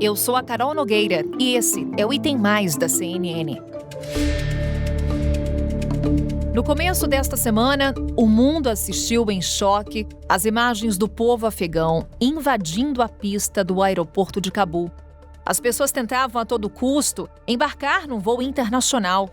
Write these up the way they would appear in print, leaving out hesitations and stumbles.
eu sou a Carol Nogueira e esse é o Item Mais da CNN. No começo desta semana, o mundo assistiu em choque às imagens do povo afegão invadindo a pista do aeroporto de Cabul. As pessoas tentavam a todo custo embarcar num voo internacional.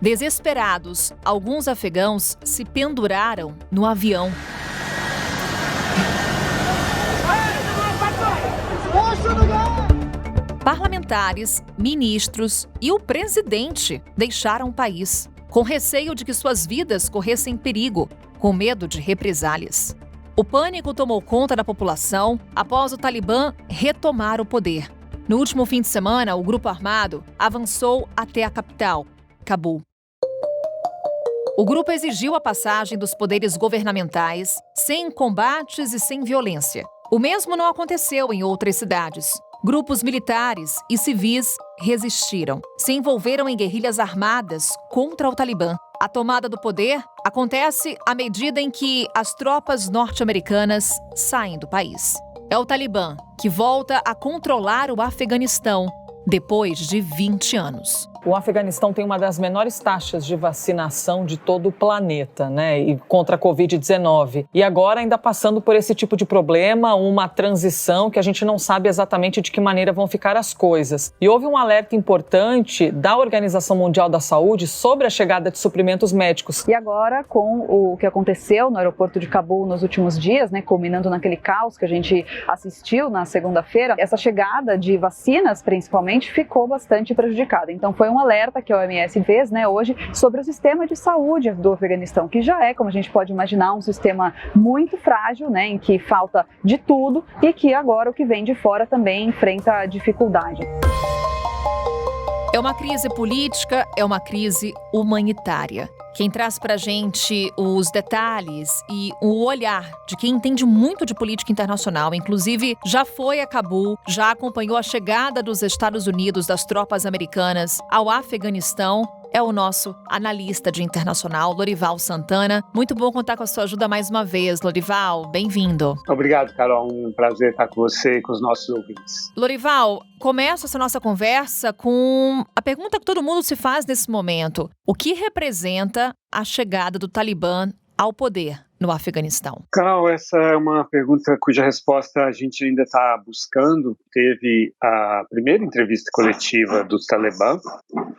Desesperados, alguns afegãos se penduraram no avião. Parlamentares, ministros e o presidente deixaram o país, com receio de que suas vidas corressem perigo, com medo de represálias. O pânico tomou conta da população após o Talibã retomar o poder. No último fim de semana, o grupo armado avançou até a capital, Cabul. O grupo exigiu a passagem dos poderes governamentais sem combates e sem violência. O mesmo não aconteceu em outras cidades. Grupos militares e civis resistiram, se envolveram em guerrilhas armadas contra o Talibã. A tomada do poder acontece à medida em que as tropas norte-americanas saem do país. É o Talibã que volta a controlar o Afeganistão depois de 20 anos. O Afeganistão tem uma das menores taxas de vacinação de todo o planeta, e contra a Covid-19. E agora ainda passando por esse tipo de problema, uma transição que a gente não sabe exatamente de que maneira vão ficar as coisas. E houve um alerta importante da Organização Mundial da Saúde sobre a chegada de suprimentos médicos. E agora, com o que aconteceu no aeroporto de Cabul nos últimos dias, culminando naquele caos que a gente assistiu na segunda-feira, essa chegada de vacinas, principalmente, ficou bastante prejudicada. Então foi um alerta que a OMS fez hoje sobre o sistema de saúde do Afeganistão, que já é, como a gente pode imaginar, um sistema muito frágil, em que falta de tudo e que agora o que vem de fora também enfrenta dificuldade. É uma crise política, é uma crise humanitária. Quem traz pra gente os detalhes e o olhar de quem entende muito de política internacional, inclusive já foi a Cabul, já acompanhou a chegada dos Estados Unidos, das tropas americanas ao Afeganistão, é o nosso analista de internacional, Lorival Santana. Muito bom contar com a sua ajuda mais uma vez, Lorival. Bem-vindo. Obrigado, Carol. Um prazer estar com você e com os nossos ouvintes. Lorival, começa essa nossa conversa com a pergunta que todo mundo se faz nesse momento. O que representa a chegada do Talibã ao poder no Afeganistão? Carol, essa é uma pergunta cuja resposta a gente ainda está buscando. Teve a primeira entrevista coletiva do Talibã.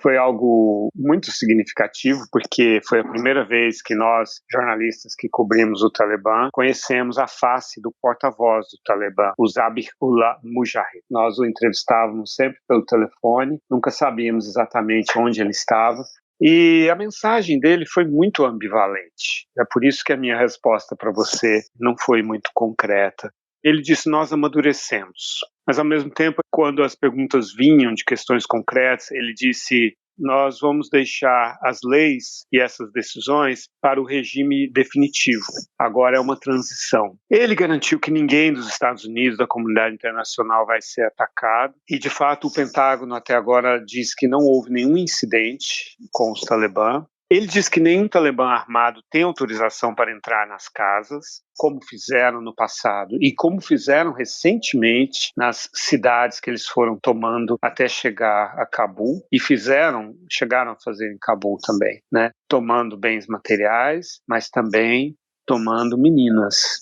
Foi algo muito significativo, porque foi a primeira vez que nós, jornalistas que cobrimos o Talibã, conhecemos a face do porta-voz do Talibã, o Zabihullah Mujahid. Nós o entrevistávamos sempre pelo telefone, nunca sabíamos exatamente onde ele estava. E a mensagem dele foi muito ambivalente. É por isso que a minha resposta para você não foi muito concreta. Ele disse: nós amadurecemos. Mas, ao mesmo tempo, quando as perguntas vinham de questões concretas, ele disse: nós vamos deixar as leis e essas decisões para o regime definitivo. Agora é uma transição. Ele garantiu que ninguém dos Estados Unidos, da comunidade internacional, vai ser atacado. E, de fato, o Pentágono até agora diz que não houve nenhum incidente com os Talibã. Ele diz que nenhum Talibã armado tem autorização para entrar nas casas, como fizeram no passado e como fizeram recentemente nas cidades que eles foram tomando até chegar a Cabul, e chegaram a fazer em Cabul também, tomando bens materiais, mas também tomando meninas,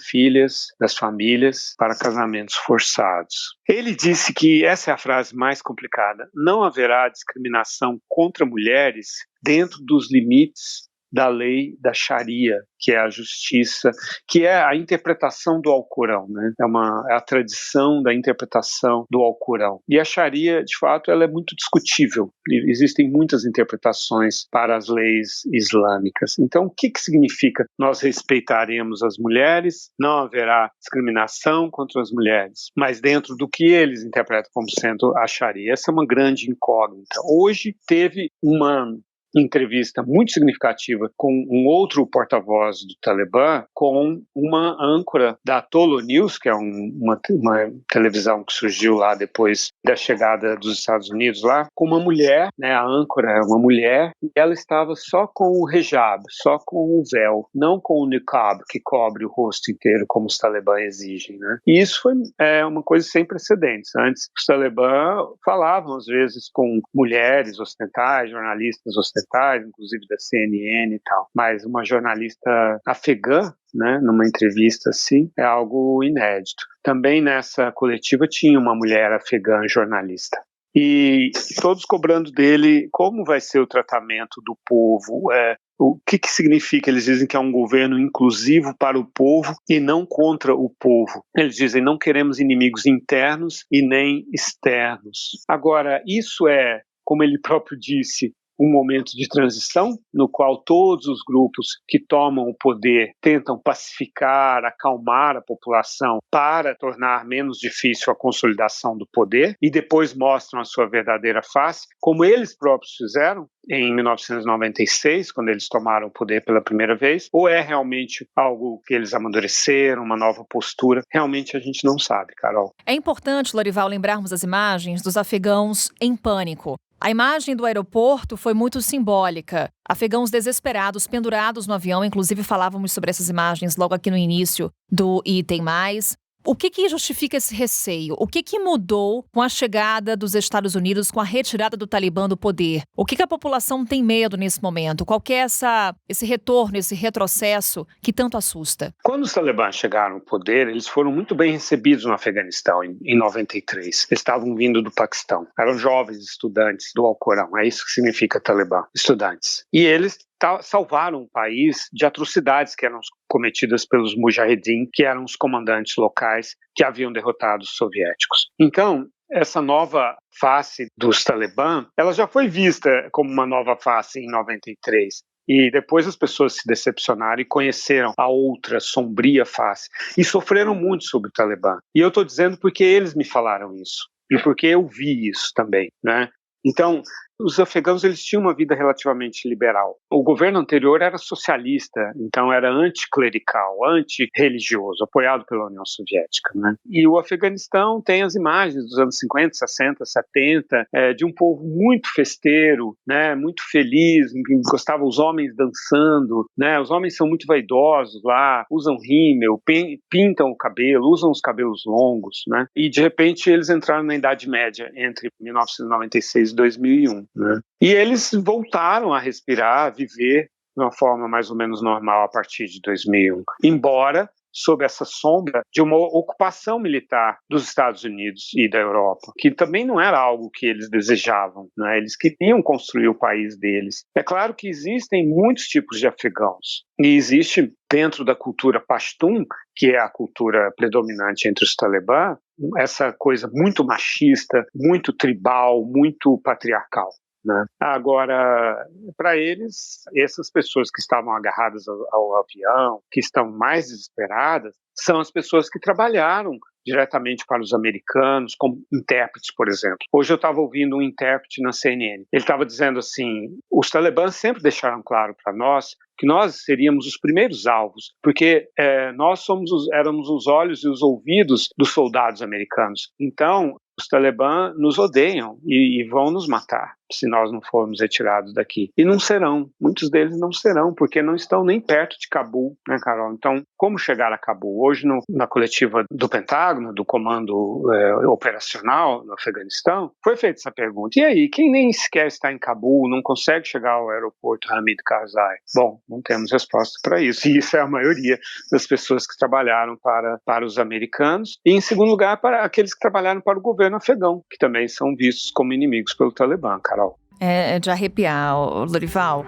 filhas das famílias, para casamentos forçados. Ele disse que, essa é a frase mais complicada, não haverá discriminação contra mulheres dentro dos limites da lei da Sharia, que é a justiça, que é a interpretação do Alcorão, É a tradição da interpretação do Alcorão. E a Sharia, de fato, ela é muito discutível. Existem muitas interpretações para as leis islâmicas. Então, o que significa nós respeitaremos as mulheres, não haverá discriminação contra as mulheres, mas dentro do que eles interpretam como sendo a Sharia? Essa é uma grande incógnita. Hoje teve uma entrevista muito significativa com um outro porta-voz do Talibã, com uma âncora da Tolo News, que é uma televisão que surgiu lá depois da chegada dos Estados Unidos lá, com uma mulher, né, a âncora é uma mulher, e ela estava só com o hijab, só com o véu, não com o niqab, que cobre o rosto inteiro, como os Talibã exigem, né? E isso foi uma coisa sem precedentes. Antes, os Talibã falavam, às vezes, com mulheres ocidentais, jornalistas ocidentais, inclusive da CNN e tal, mas uma jornalista afegã, né, numa entrevista assim, é algo inédito. Também nessa coletiva tinha uma mulher afegã jornalista. E todos cobrando dele como vai ser o tratamento do povo, o que significa. Eles dizem que é um governo inclusivo para o povo e não contra o povo. Eles dizem não queremos inimigos internos e nem externos. Agora, isso é, como ele próprio disse, um momento de transição no qual todos os grupos que tomam o poder tentam pacificar, acalmar a população para tornar menos difícil a consolidação do poder e depois mostram a sua verdadeira face, como eles próprios fizeram em 1996, quando eles tomaram o poder pela primeira vez, ou é realmente algo que eles amadureceram, uma nova postura? Realmente a gente não sabe, Carol. É importante, Lorival, lembrarmos as imagens dos afegãos em pânico. A imagem do aeroporto foi muito simbólica. Afegãos desesperados, pendurados no avião, inclusive falávamos sobre essas imagens logo aqui no início do Item Mais. O que justifica esse receio? O que mudou com a chegada dos Estados Unidos, com a retirada do Talibã do poder? O que a população tem medo nesse momento? Qual que é esse retorno, esse retrocesso que tanto assusta? Quando os talibãs chegaram ao poder, eles foram muito bem recebidos no Afeganistão em 93. Eles estavam vindo do Paquistão. Eram jovens estudantes do Alcorão. É isso que significa Talibã, estudantes. E eles salvaram o país de atrocidades que eram cometidas pelos mujahedin, que eram os comandantes locais que haviam derrotado os soviéticos. Então, essa nova face dos Talibã, ela já foi vista como uma nova face em 93. E depois as pessoas se decepcionaram e conheceram a outra sombria face. E sofreram muito sobre o Talibã. E eu estou dizendo porque eles me falaram isso. E porque eu vi isso também, né? Então, os afegãos eles tinham uma vida relativamente liberal. O governo anterior era socialista, então era anticlerical, antirreligioso, apoiado pela União Soviética, né? E o Afeganistão tem as imagens dos anos 50, 60, 70, de um povo muito festeiro, né? Muito feliz, gostava os homens dançando, né? Os homens são muito vaidosos lá, usam rímel, pintam o cabelo, usam os cabelos longos, né? E de repente eles entraram na Idade Média entre 1996 e 2001. Né? E eles voltaram a respirar, a viver de uma forma mais ou menos normal a partir de 2001, embora sob essa sombra de uma ocupação militar dos Estados Unidos e da Europa, que também não era algo que eles desejavam, né? Eles queriam construir o país deles. É claro que existem muitos tipos de afegãos, e existe dentro da cultura pashtun, que é a cultura predominante entre os talibã, essa coisa muito machista, muito tribal, muito patriarcal. Né? Agora, para eles, essas pessoas que estavam agarradas ao avião, que estão mais desesperadas, são as pessoas que trabalharam diretamente para os americanos, como intérpretes, por exemplo. Hoje eu estava ouvindo um intérprete na CNN. Ele estava dizendo assim, os talibãs sempre deixaram claro para nós que nós seríamos os primeiros alvos, porque nós éramos os olhos e os ouvidos dos soldados americanos. Então, os talibã nos odeiam e vão nos matar se nós não formos retirados daqui. E não serão, muitos deles não serão, porque não estão nem perto de Cabul, né, Carol? Então, como chegar a Cabul? Hoje, na coletiva do Pentágono, do Comando Operacional no Afeganistão, foi feita essa pergunta. E aí, quem nem sequer está em Cabul, não consegue chegar ao aeroporto Hamid Karzai? Bom, não temos resposta para isso. E isso é a maioria das pessoas que trabalharam para os americanos. E, em segundo lugar, para aqueles que trabalharam para o governo afegão, que também são vistos como inimigos pelo Talibã, Carol. É de arrepiar, Lorival.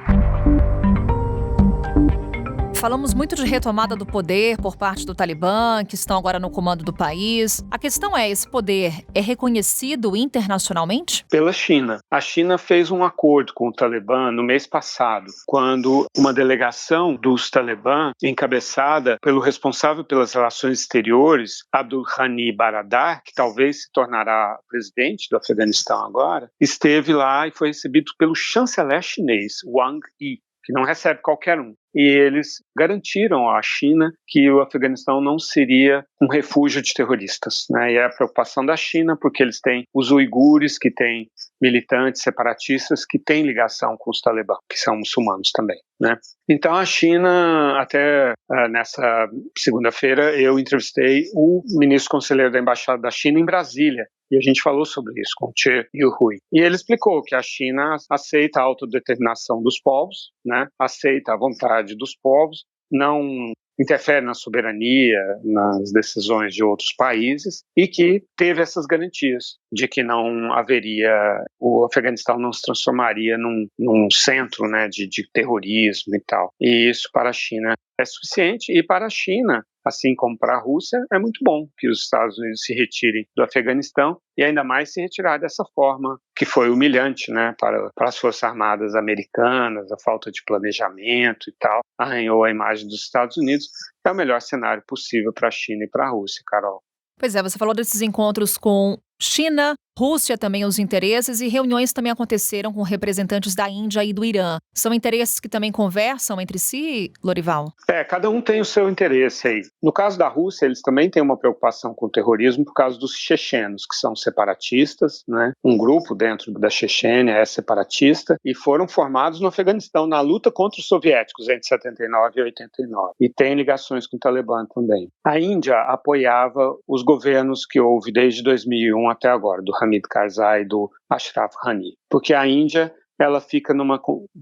falamos muito de retomada do poder por parte do Talibã, que estão agora no comando do país. A questão é, esse poder é reconhecido internacionalmente? Pela China. A China fez um acordo com o Talibã no mês passado, quando uma delegação dos Talibã, encabeçada pelo responsável pelas relações exteriores, Abdul Ghani Baradar, que talvez se tornará presidente do Afeganistão agora, esteve lá e foi recebido pelo chanceler chinês, Wang Yi, que não recebe qualquer um. E eles garantiram à China que o Afeganistão não seria um refúgio de terroristas, né? E é a preocupação da China, porque eles têm os uigures, que têm militantes separatistas, que têm ligação com os Talibã, que são muçulmanos também, né? Então a China, até nessa segunda-feira, eu entrevistei o ministro conselheiro da Embaixada da China em Brasília, e a gente falou sobre isso com o Che Yuhui. E ele explicou que a China aceita a autodeterminação dos povos, né? Aceita a vontade dos povos, não interfere na soberania, nas decisões de outros países, e que teve essas garantias de que não haveria, o Afeganistão não se transformaria num centro, né, de terrorismo e tal. E isso para a China é suficiente, e para a China, assim como para a Rússia, é muito bom que os Estados Unidos se retirem do Afeganistão e ainda mais se retirar dessa forma que foi humilhante, né, para as Forças Armadas americanas, a falta de planejamento e tal, arranhou a imagem dos Estados Unidos. É o melhor cenário possível para a China e para a Rússia, Carol. Pois é, você falou desses encontros com China, Rússia também os interesses, e reuniões também aconteceram com representantes da Índia e do Irã. São interesses que também conversam entre si, Lorival? Cada um tem o seu interesse aí. No caso da Rússia, eles também têm uma preocupação com o terrorismo por causa dos chechenos, que são separatistas, né? Um grupo dentro da Chechênia é separatista e foram formados no Afeganistão na luta contra os soviéticos entre 79 e 89. E tem ligações com o Talibã também. A Índia apoiava os governos que houve desde 2001 até agora, do Hamid Karzai e do Ashraf Ghani, porque a Índia ela fica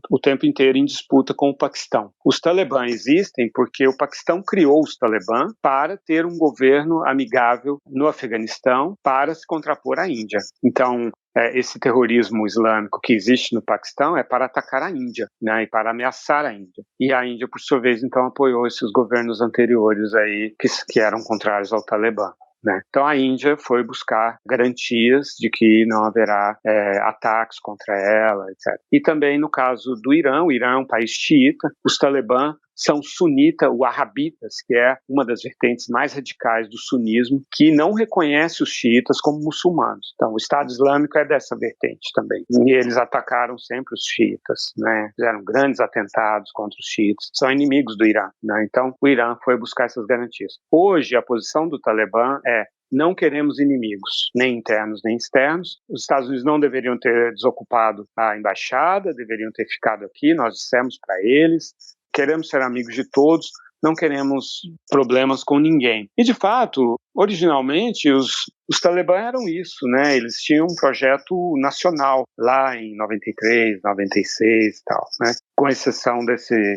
o tempo inteiro em disputa com o Paquistão. Os Talibã existem porque o Paquistão criou os Talibã para ter um governo amigável no Afeganistão para se contrapor à Índia. Então, esse terrorismo islâmico que existe no Paquistão é para atacar a Índia, né, e para ameaçar a Índia. E a Índia, por sua vez, então apoiou esses governos anteriores aí que eram contrários ao Talibã. Né? Então a Índia foi buscar garantias de que não haverá ataques contra ela, etc. E também no caso do Irã, o Irã é um país xiita, os Talibã são sunita-wahhabitas, que é uma das vertentes mais radicais do sunismo, que não reconhece os xiitas como muçulmanos. Então o Estado Islâmico é dessa vertente também. E eles atacaram sempre os xiitas, né? Fizeram grandes atentados contra os xiitas. São inimigos do Irã, né? Então o Irã foi buscar essas garantias. Hoje a posição do Talibã é: não queremos inimigos, nem internos nem externos. Os Estados Unidos não deveriam ter desocupado a embaixada, deveriam ter ficado aqui, nós dissemos para eles. Queremos ser amigos de todos, não queremos problemas com ninguém. E, de fato, originalmente, os Talibã eram isso, né? Eles tinham um projeto nacional lá em 93, 96 e tal, né? Com exceção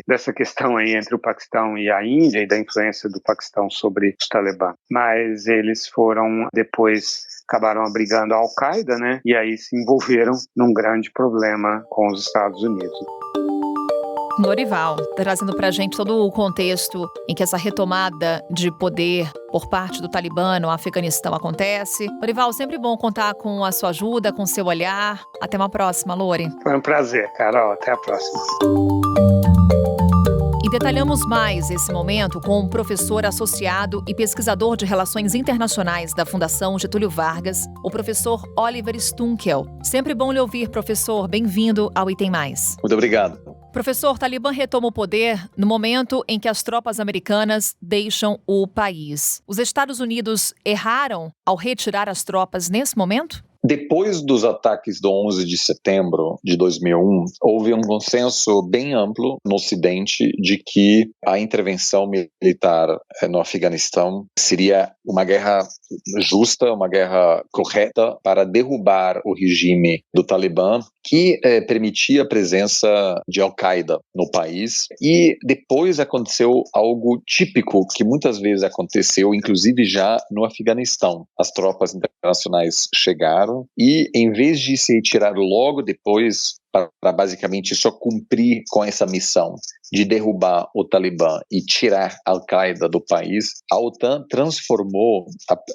dessa questão aí entre o Paquistão e a Índia e da influência do Paquistão sobre os Talibã. Mas eles acabaram abrigando a Al-Qaeda, né? E aí se envolveram num grande problema com os Estados Unidos. Lorival, trazendo pra gente todo o contexto em que essa retomada de poder por parte do Talibã no Afeganistão acontece. Lorival, sempre bom contar com a sua ajuda, com o seu olhar. Até uma próxima, Lori. Foi um prazer, Carol. Até a próxima. E detalhamos mais esse momento com o professor associado e pesquisador de Relações Internacionais da Fundação Getúlio Vargas, o professor Oliver Stunkel. Sempre bom lhe ouvir, professor. Bem-vindo ao Item Mais. Muito obrigado. Professor, Talibã retoma o poder no momento em que as tropas americanas deixam o país. Os Estados Unidos erraram ao retirar as tropas nesse momento? Depois dos ataques do 11 de setembro de 2001, houve um consenso bem amplo no Ocidente de que a intervenção militar no Afeganistão seria uma guerra justa, uma guerra correta para derrubar o regime do Talibã, que permitia a presença de Al-Qaeda no país. E depois aconteceu algo típico que muitas vezes aconteceu, inclusive já no Afeganistão. As tropas internacionais chegaram retiraram e, em vez de se retirar logo depois, para basicamente só cumprir com essa missão de derrubar o Talibã e tirar a Al-Qaeda do país, a OTAN transformou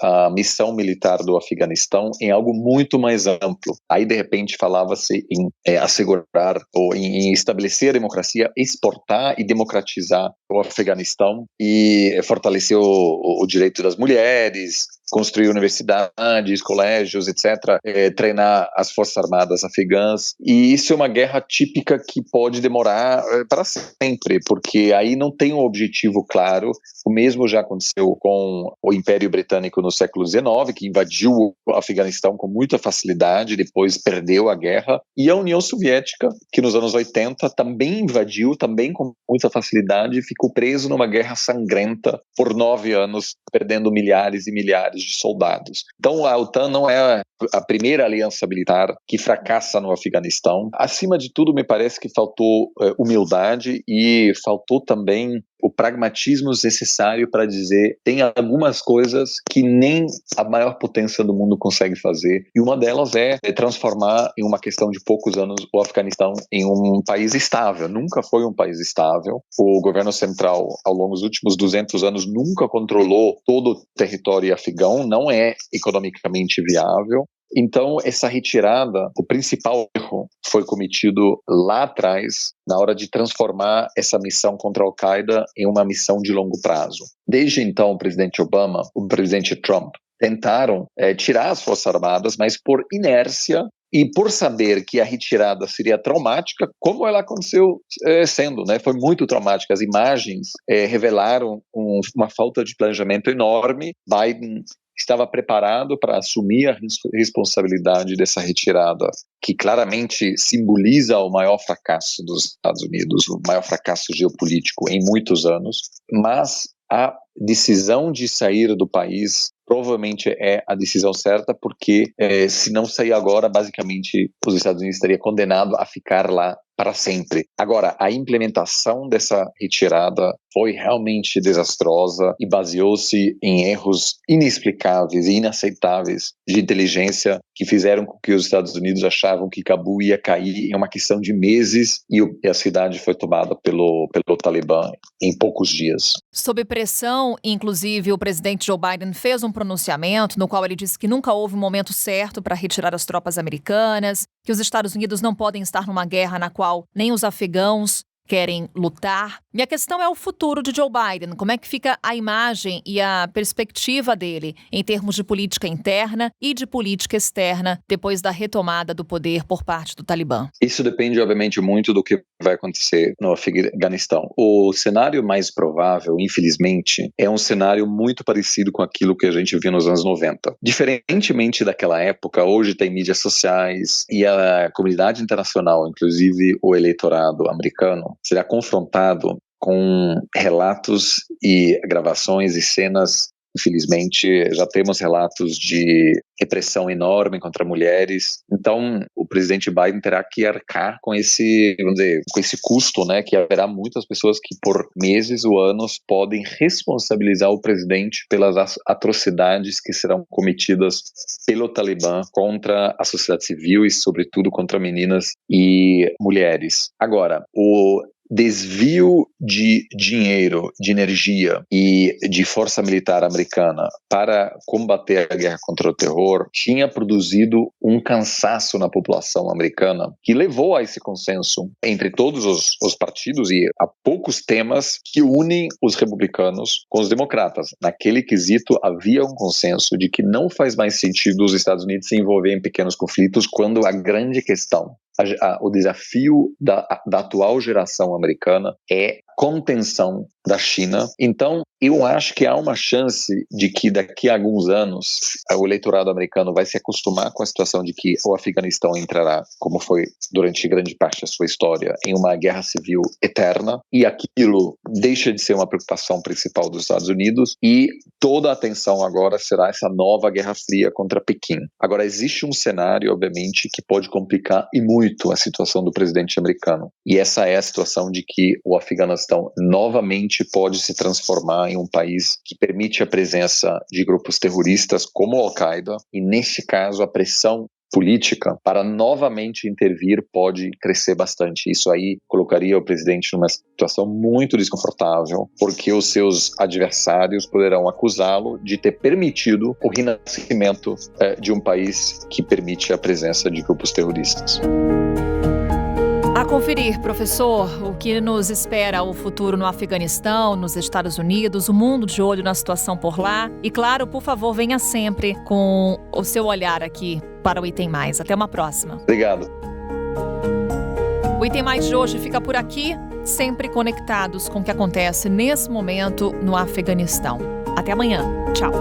a missão militar do Afeganistão em algo muito mais amplo. Aí, de repente, falava-se em assegurar ou em estabelecer a democracia, exportar e democratizar o Afeganistão e fortalecer o direito das mulheres, construir universidades, colégios, etc., treinar as forças armadas afegãs. E isso é uma guerra típica que pode demorar para sempre, porque aí não tem um objetivo claro. O mesmo já aconteceu com o Império Britânico no século XIX, que invadiu o Afeganistão com muita facilidade, depois perdeu a guerra. E a União Soviética, que nos anos 80 também invadiu, também com muita facilidade, ficou preso numa guerra sangrenta por 9 anos, perdendo milhares e milhares de soldados. Então a OTAN não é a primeira aliança militar que fracassa no Afeganistão. Acima de tudo, me parece que faltou humildade e faltou também o pragmatismo necessário para dizer tem algumas coisas que nem a maior potência do mundo consegue fazer, e uma delas é transformar em uma questão de poucos anos o Afeganistão em um país estável. Nunca foi um país estável. O governo central, ao longo dos últimos 200 anos, nunca controlou todo o território afegão, não é economicamente viável. Então, essa retirada, o principal erro foi cometido lá atrás, na hora de transformar essa missão contra a Al-Qaeda em uma missão de longo prazo. Desde então, o presidente Obama, o presidente Trump, tentaram tirar as Forças Armadas, mas por inércia e por saber que a retirada seria traumática, como ela aconteceu sendo, né? Foi muito traumática. As imagens revelaram uma falta de planejamento enorme. Biden estava preparado para assumir a responsabilidade dessa retirada, que claramente simboliza o maior fracasso dos Estados Unidos, o maior fracasso geopolítico em muitos anos, mas a decisão de sair do país provavelmente é a decisão certa, porque se não sair agora, basicamente os Estados Unidos estariam condenados a ficar lá para sempre. Agora, a implementação dessa retirada foi realmente desastrosa e baseou-se em erros inexplicáveis e inaceitáveis de inteligência que fizeram com que os Estados Unidos achavam que Cabul ia cair em uma questão de meses e a cidade foi tomada pelo Talibã em poucos dias. Sob pressão, inclusive, o presidente Joe Biden fez um pronunciamento no qual ele disse que nunca houve um momento certo para retirar as tropas americanas, que os Estados Unidos não podem estar numa guerra na qual nem os afegãos querem lutar. Minha questão é o futuro de Joe Biden. Como é que fica a imagem e a perspectiva dele em termos de política interna e de política externa depois da retomada do poder por parte do Talibã? Isso depende, obviamente, muito do que vai acontecer no Afeganistão. O cenário mais provável, infelizmente, é um cenário muito parecido com aquilo que a gente viu nos anos 90. Diferentemente daquela época, hoje tem mídias sociais e a comunidade internacional, inclusive o eleitorado americano, será confrontado com relatos e gravações e cenas. Infelizmente, já temos relatos de repressão enorme contra mulheres. Então, o presidente Biden terá que arcar com esse, vamos dizer, com esse custo, né? Que haverá muitas pessoas que por meses ou anos podem responsabilizar o presidente pelas atrocidades que serão cometidas pelo Talibã contra a sociedade civil e, sobretudo, contra meninas e mulheres. Agora, o desvio de dinheiro, de energia e de força militar americana para combater a guerra contra o terror tinha produzido um cansaço na população americana que levou a esse consenso entre todos os partidos e a poucos temas que unem os republicanos com os democratas. Naquele quesito havia um consenso de que não faz mais sentido os Estados Unidos se envolver em pequenos conflitos quando a grande questão, o desafio da atual geração americana é contenção da China. Então, eu acho que há uma chance de que daqui a alguns anos o eleitorado americano vai se acostumar com a situação de que o Afeganistão entrará, como foi durante grande parte da sua história, em uma guerra civil eterna, e aquilo deixa de ser uma preocupação principal dos Estados Unidos e toda a atenção agora será essa nova Guerra Fria contra Pequim. Agora, existe um cenário, obviamente, que pode complicar e muito a situação do presidente americano, e essa é a situação de que o Afeganistão novamente pode se transformar em um país que permite a presença de grupos terroristas como a Al-Qaeda, e neste caso a pressão política para novamente intervir pode crescer bastante. Isso aí colocaria o presidente numa situação muito desconfortável, porque os seus adversários poderão acusá-lo de ter permitido o renascimento de um país que permite a presença de grupos terroristas. A conferir, professor, o que nos espera o futuro no Afeganistão, nos Estados Unidos, o mundo de olho na situação por lá. E claro, por favor, venha sempre com o seu olhar aqui para o Item Mais. Até uma próxima. Obrigado. O Item Mais de hoje fica por aqui, sempre conectados com o que acontece nesse momento no Afeganistão. Até amanhã. Tchau.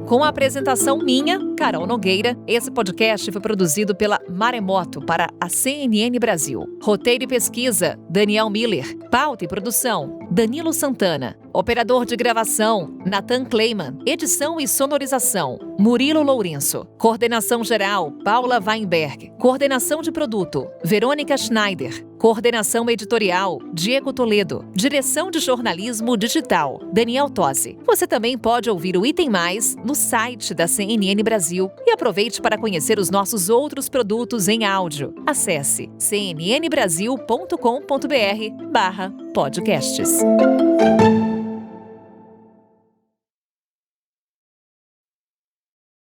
Com a apresentação minha, Carol Nogueira, esse podcast foi produzido pela Maremoto para a CNN Brasil. Roteiro e pesquisa, Daniel Miller. Pauta e produção, Danilo Santana. Operador de gravação, Nathan Kleiman. Edição e sonorização, Murilo Lourenço. Coordenação geral, Paula Weinberg. Coordenação de produto, Verônica Schneider. Coordenação editorial, Diego Toledo. Direção de jornalismo digital, Daniel Tosi. Você também pode ouvir o Item Mais no site da CNN Brasil e aproveite para conhecer os nossos outros produtos em áudio. Acesse cnnbrasil.com.br/podcasts.